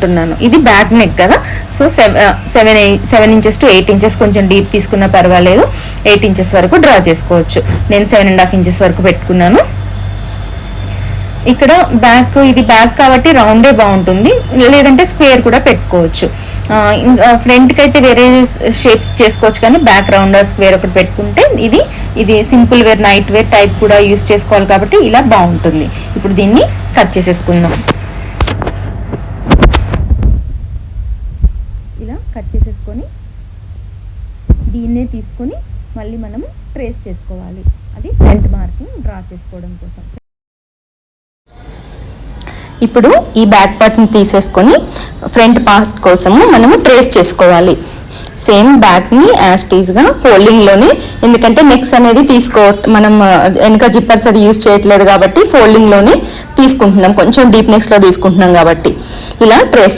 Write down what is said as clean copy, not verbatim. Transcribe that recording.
తీసుకుంటున్నాను. ఇది back neck కదా, సో 7 ఇంచెస్ టు 8 ఇంచెస్ కొంచెం డీప్ తీసుకున్నా పర్వాలేదు. 8 ఇంచెస్ వరకు డ్రా చేసుకోవచ్చు. నేను 7.5 ఇంచెస్ వరకు పెట్టుకున్నాను. ఇక్కడ బ్యాక్, ఇది బ్యాక్ కాబట్టి రౌండే బాగుంటుంది, లేదంటే స్క్వేర్ కూడా పెట్టుకోవచ్చు. ఫ్రంట్కి అయితే వేరే షేప్స్ చేసుకోవచ్చు, కానీ బ్యాక్ రౌండ్ స్క్వేర్ ఒకటి పెట్టుకుంటే ఇది simple wear, night wear type కూడా యూస్ చేసుకోవాలి కాబట్టి ఇలా బాగుంటుంది. ఇప్పుడు దీన్ని కట్ చేసేసుకుందాం. ఇలా కట్ చేసేసుకొని దీన్నే తీసుకొని మళ్ళీ మనము ట్రేస్ చేసుకోవాలి. అది ఫ్రంట్ మార్కింగ్ డ్రా చేసుకోవడం కోసం. ఇప్పుడు ఈ బ్యాక్ పార్ట్ని తీసేసుకొని ఫ్రంట్ పార్ట్ కోసము మనము ట్రేస్ చేసుకోవాలి. సేమ్ బ్యాక్ని యాస్టీస్గా ఫోల్డింగ్లోనే, ఎందుకంటే నెక్స్ అనేది మనం వెనక జిప్పర్స్ అది యూజ్ చేయట్లేదు కాబట్టి ఫోల్డింగ్లోనే తీసుకుంటున్నాం, కొంచెం డీప్ నెక్స్లో తీసుకుంటున్నాం కాబట్టి ఇలా ట్రేస్